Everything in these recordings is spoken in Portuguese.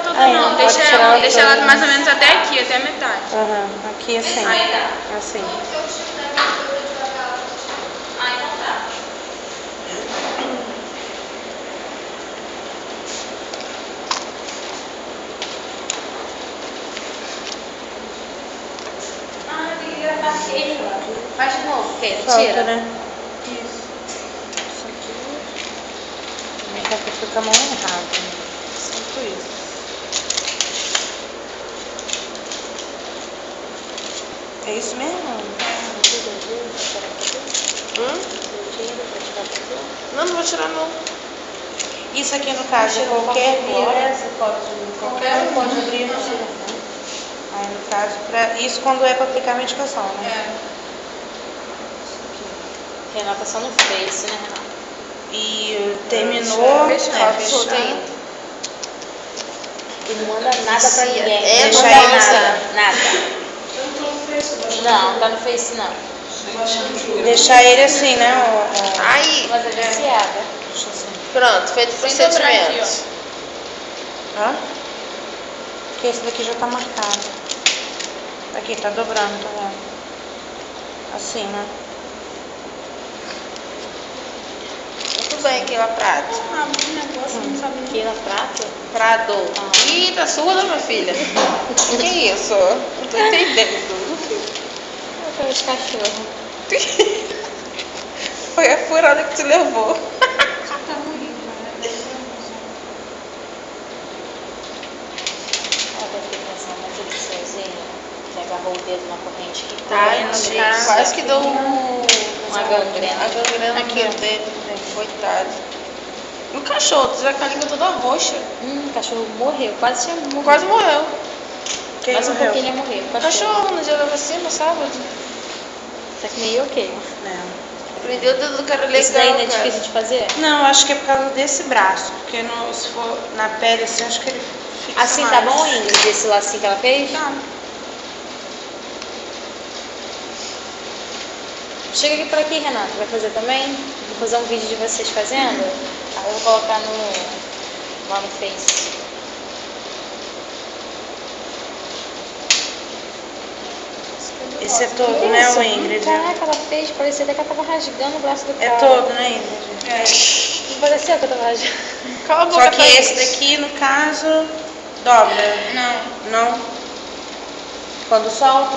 toda Aí, não. pode tirar Deixa toda. ela mais ou menos até aqui, até a metade. Aham, aqui assim. Aí tá. Assim. Aí não tá. Tem que gravar aqui. Faz de novo, porque Falta, tira. né? Isso aqui. Deixa que fica mal errado. Sempre isso. É isso mesmo? Não vou tirar não. Isso aqui no caso é qualquer Qualquer um pode abrir. Aí no caso, isso quando é para aplicar a medicação, né? É. Renata só no Face, né, Renata? E terminou, Fechou ainda. E não manda nada pra ninguém. É, Não deixa manda aí nada. Nada. Não, tá no Face não. deixar ele assim, né? Aí, Mas é viciada. Deixa assim. pronto, feito o Sem dobrar aqui, procedimento. Hã? Porque esse daqui já tá marcado. Aqui, tá dobrando, tá vendo? Assim, né? Muito bem, Keila Prado. Keila Prato? Prado. Ih, tá surda, minha filha? Que isso? Não tô entendendo. Foi os cachorros. Foi a furada que te levou. Ela deve ter pensado naquele sozinho que agarrou o dedo na corrente que Tadinho, quase que deu uma gangrena. A gangrena aqui no dedo. Coitado. E o cachorro, tu já com a língua toda roxa. O cachorro morreu, quase tinha morrido. Quase morreu. Quem Mais um morreu? pouquinho ia morrer. O cachorro no dia da vacina, sábado. Tá que meio ok. Prendeu o dedo do cara legal. Isso daí não é cara. difícil de fazer? Não, acho que é por causa desse braço. Porque se for na pele assim, acho que ele fixa Assim mais. tá bom, Ingrid? Esse lacinho que ela fez? Tá. Chega aqui por aqui, Renata. Vai fazer também? Vou fazer um vídeo de vocês fazendo. Aí eu vou colocar lá no Face. Esse é todo, né, o Ingrid? Caraca, ela fez. Parecia até que ela tava rasgando o braço do cara. É todo, né, Ingrid? Não parecia que eu tava rasgando. Cala a boca, Só que Thaís. esse daqui, no caso, dobra. Não. Quando solta,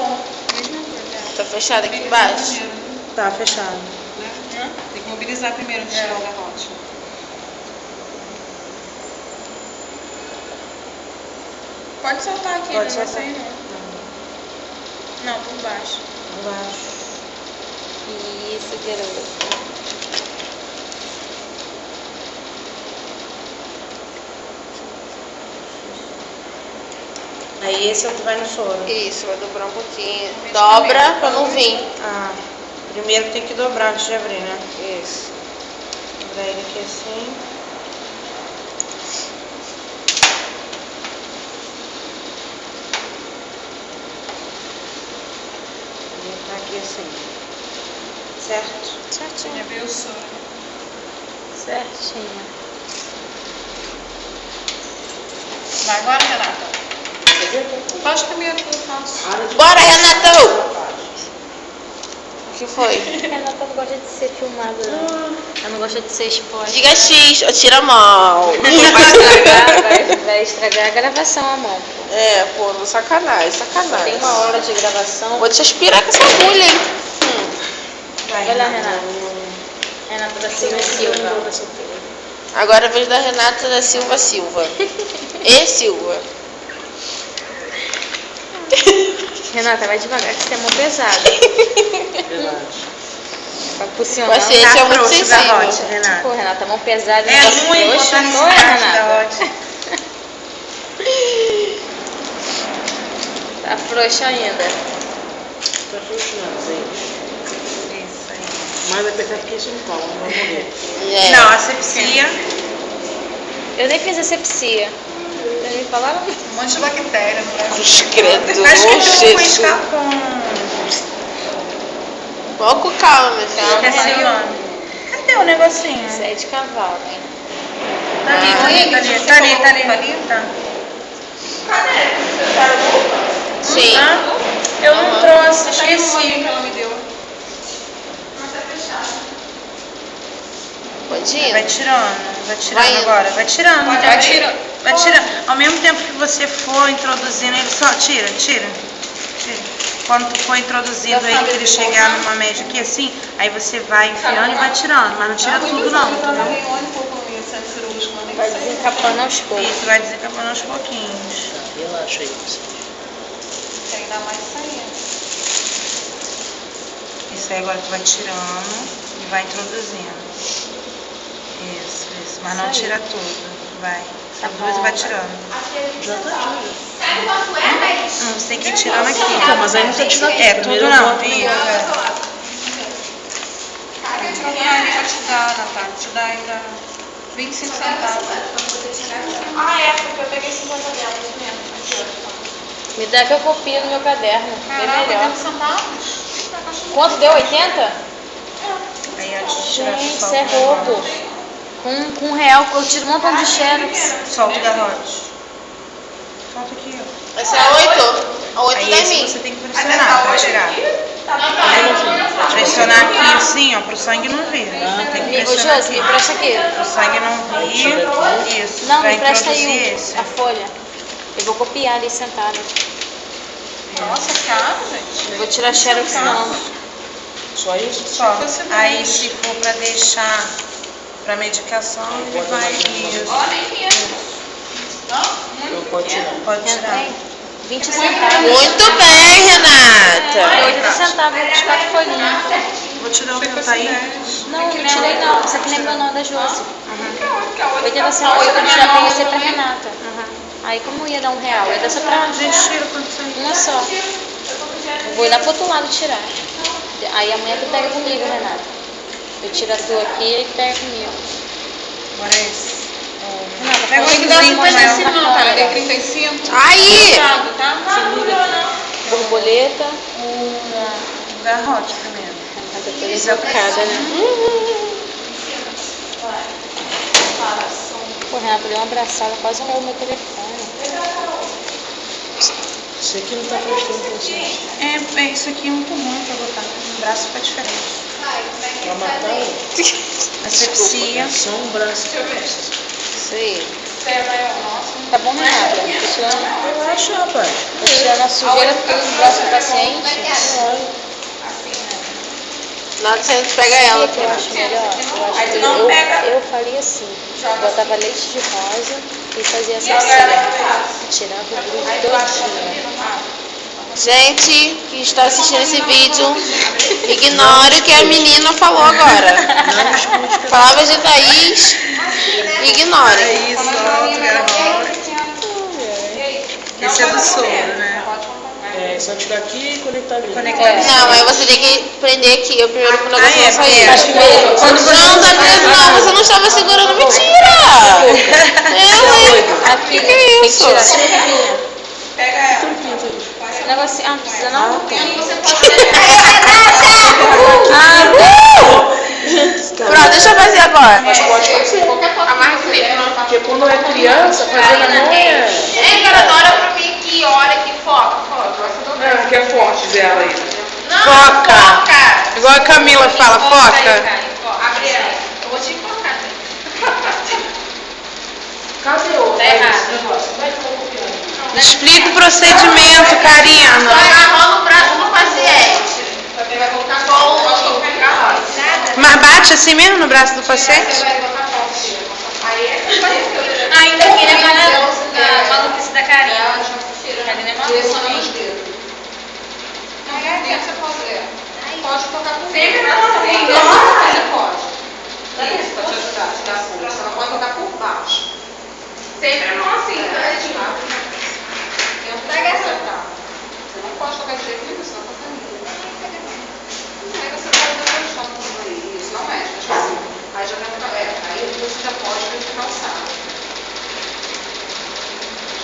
Tá fechado aqui embaixo. tá fechado. Tem que mobilizar primeiro antes de tirar o garrote. Pode soltar aqui, Pode não soltar. sei não. Não, por baixo. Embaixo. Isso, garoto. Aí esse é o que vai no soro. Isso, vai dobrar um pouquinho. Dobra pra não vir. Ah, primeiro tem que dobrar antes de abrir, né? Isso. Dobrar ele aqui assim. E tá aqui assim. Certo? Certinho. Ver o soro. Certinho. Vai agora, Renata. Faz primeiro que eu faço. Bora, Renato! O que foi? Renata não gosta de ser filmada, não. Ela não gosta de ser exposta. Diga X, ou tira a mão. Vai estragar a gravação, amor. É, pô, sacanagem, Tem sacanagem. uma hora de gravação. Vou te aspirar com essa agulha, hein? Vai lá, Renata. Renata da Silva Silva. Agora é a vez da Renata da Silva Silva. E Silva. Renata, vai devagar que você é mão pesada. Vai funcionando. Vai ser, esse é muito frouxo o garrote, sensível. Renata. Pô, Renata, mão pesada. É negócio ruim frouxo. botar nesse Qual é, braço Renata? garrote. Tá frouxa ainda. Tá funcionando, gente. Isso aí. Mas vai pegar aqui esse não vai morrer. É. Não, asepsia. Eu nem fiz asepsia. Vocês me falaram? Um monte de bactéria no braço. Cruz credo, Acho que não foi Jesus. escapão. Vamos com calma, minha filha. Esqueci o nome. Cadê o negocinho? Isso é de cavalo, hein? Tá ali. Tá. Sim. Eu não trouxe, esqueci. que ela me deu. Pode ir. Vai tirando Vai indo. agora. Vai tirando. Vai tirando. Vai tirando. Ao mesmo tempo que você for introduzindo, ele só tira. Quando tu for introduzindo aí, que ele chegar numa média aqui assim, aí você vai enfiando e vai tirando. Mas não tira tudo não, entendeu? Vai desencapando aos poucos. Isso, vai desencapando aos pouquinhos. Relaxa aí. Tem ainda mais saindo. Isso aí agora tu vai tirando e vai introduzindo. Isso. Mas não tira tudo. Vai. Introduz e vai tirando. Já tá tirando. Não, você tem que ir tirando aqui. Não, mas aí não tá tirando tudo. É, Primeiro tudo eu não. boto Isso, no- é. Eu procuraria pra te dar, Natália. Te dar ainda 25 centavos. Ah, é, porque eu peguei 50 delas mesmo. Me dá que eu copio no meu caderno. Bem Caraca, melhor. 80 centavos? Quanto deu? 80? Aí antes de tirar, Gente, solta isso é o roubo. garrote. Com R$1 eu tiro um montão de xerox. Solta o garrote. Solta aqui, ó. Esse é 8? A 8 Aí da esse mim. você tem que pressionar pra tirar. Pressionar aqui assim, ó, pro sangue não vir. Tem que Ô, pressionar Josi, me aqui. presta aqui. Pro sangue não vir. Isso. Não, Vai me presta introduzir aí esse. a folha. Eu vou copiar ali sentada. Nossa, caro, gente. Não vou tirar xerox não. Só isso? Só. Aí se for pra deixar pra medicação, ele vai isso. Ó, nem mesmo. Eu pode tirar. Pode tirar. Tem 20 centavos. Muito bem, Renata. 80 centavos de 4 folhinhas. Vou tirar o meu, tá aí? Não, não tirei não. Isso aqui lembrou o nome da Josi. 80 centavos eu já peguei esse pra Renata. Aí como ia dar R$1, ia dar só pra A gente tira quando sair. uma só. Eu vou ir lá pro outro lado tirar. Aí amanhã tu pega comigo, Renata. Eu tiro a tua aqui e ele pega comigo. Agora é esse. Renata, Pega põe o igual 55 Não, tá? Tem 35. Aí. Fechado, tá? borboleta. O garrote primeiro. Renata toda invocada, né? Pô, Renata deu uma abraçada, quase rolou meu telefone. Isso aqui não tá prestando atenção. É isso aqui é muito ruim pra botar. O braço fica diferente. Pra matar o... Asepsia. Só um braço. Isso aí. Tá bom, Renata? Tô tirando, Relaxa, rapaz. tô tirando a sujeira toda do braço do paciente. Na hora que você pega ela. Sabe o que eu acho melhor? Eu faria assim. Botava leite de rosa e fazia asepsia. Tirava o grupo todinho. Gente que está assistindo esse vídeo, ignore o que a menina falou agora. Palavras de Thaís, ignore. Aí solta o garrote. Esse é do soro, né? É só tirar aqui e conectar ali. Conectar no Não, aí você tem que prender aqui. Eu primeiro com o negócio Ah, é, não sair. acho que Quando não tá preso, não, você não estava segurando. Mentira! Aqui, Que tem que isso? tirar a chupinha. Turquinho, Thaís. Esse negocinho, ah, não precisa não? Pronto, deixa eu fazer agora. Mas pode fazer. Porque quando é criança, fazendo a mão é... Ei, garota, olha pra mim aqui, olha aqui, foca. Não, que é forte dela aí. Foca! Igual a Camila fala, foca. Abre ela. Eu vou te focar. Cadê o... Tá errado. Explica o procedimento, Karina. Vai agarrando o braço do paciente. Vai colocar com o garrote. Mas bate assim mesmo no braço do paciente? Ainda aqui, né, maluquice da Karina. Karina é maluca. Pode tocar por sempre não assim. Você pode. Isso, pra te ajudar, te dar força. Você não pode tocar por baixo. Sempre a mão assim, tá? Pega essa. Você não pode tocar de jeito nenhum, senão tá saindo. Aí você pode dar o chão com isso, não mexe, deixa assim. Aí já vai ficar, aí você já pode verificar o saco.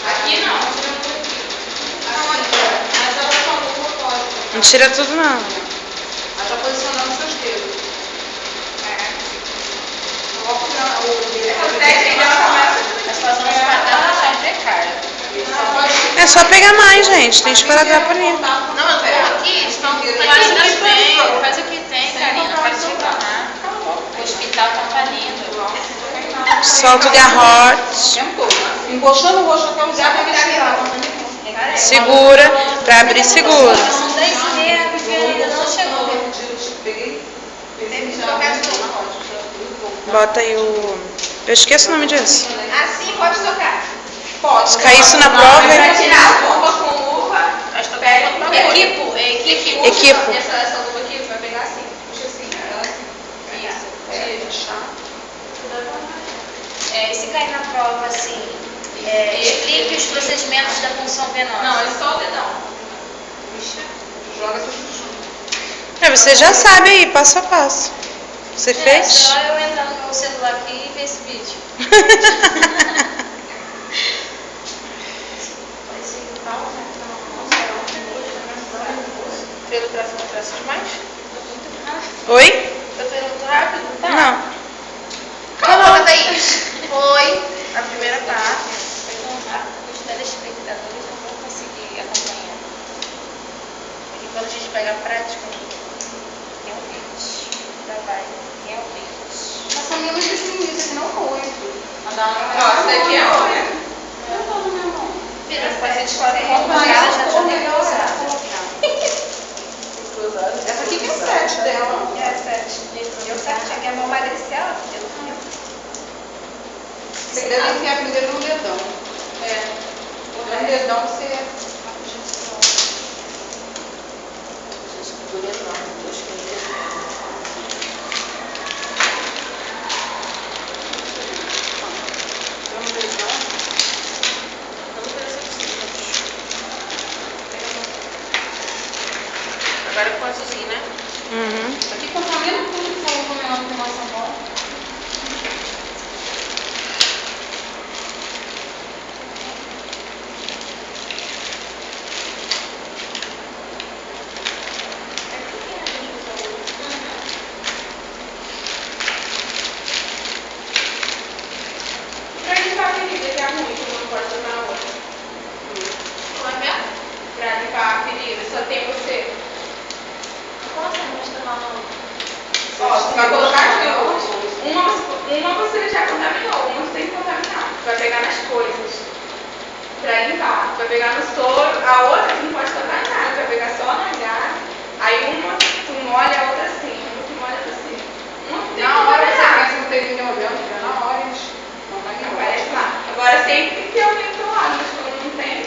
Aqui não, você não pode. Mas ela falou que pode. Não tira tudo, não. Aí já posicionando seus dedos. Coloca o técnica começa. Nós passamos para dar deixar de cara. É só pegar mais, gente. Tem esparadrapo ali. Não, eu tô aqui, estão faz o que tem, Karina, para te reclamar. O hospital tá falindo. Solta o garrote. Encostando o rosto até o lugar pra respirar. Segura. Pra abrir, segura. São 10h30, a pequena ainda não chegou. Bota aí o... Eu esqueço o nome disso. Assim pode tocar. Pode. Se cair isso na prova... Vai tirar a luva com luva. Equipo. Equipo. Essa luva aqui vai pegar assim. Puxa assim. Ela assim. Isso. E se cair na prova, assim, explique os procedimentos da punção venosa. Não, é só o dedão. Joga tudo junto. Você já sabe aí, passo a passo. Você fez? Só eu entrar no meu celular aqui e ver esse vídeo. Pelo próximo traço demais? Oi? Eu tô indo muito rápido? Tá. Não. Calma, Thaís. Foi a primeira parte. Foi tão rápido que os telespectadores não vão conseguir acompanhar. E quando a gente pega a prática, Realmente. Já vai. Realmente. Mas são menos diminuídos, aqui não foi. Nossa, daqui é olha. Filha, Depois a gente faz ela já tá nervosa. Essa aqui que é 7 dela. É 7. Deu certo, tinha que emagrecer ela. Você deve enfiar primeiro no dedão. No dedão você... Agora eu posso assim, né? Uhum. Aqui contamina tudo que for comendo com nossa mão. Pra limpar a ferida, que é muito, não pode tocar na outra. Como é que é? Pra limpar a ferida, só tem você. Ó, você vai colocar as duas. Uma você já contaminou, uma você tem que contaminar. Você vai pegar nas coisas. Pra limpar. Você vai pegar no soro, a outra você não pode tocar em nada. Você vai pegar só na garra. Aí uma tu molha, a outra assim. Uma tu molha, a outra assim. Uma tu tem que Na hora você contaminar. pensa no terem olhando, já na hora eles não vai embora. Aparece lá. Agora sempre tem que ter alguém do lado, mas quando não tem.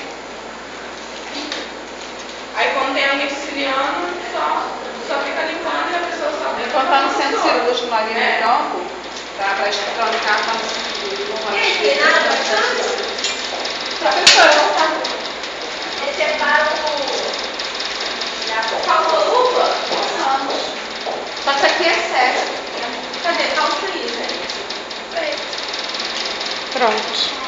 Aí quando tem alguém auxiliando, só fica limpando e a pessoa só fica. Enquanto tá no centro cirúrgico ali no campo, pra estrancar, tá no centro cirúrgico. Professora, tá? Faltou luva? Só que aqui é 7. Cadê? Calça aí, gente. Pronto.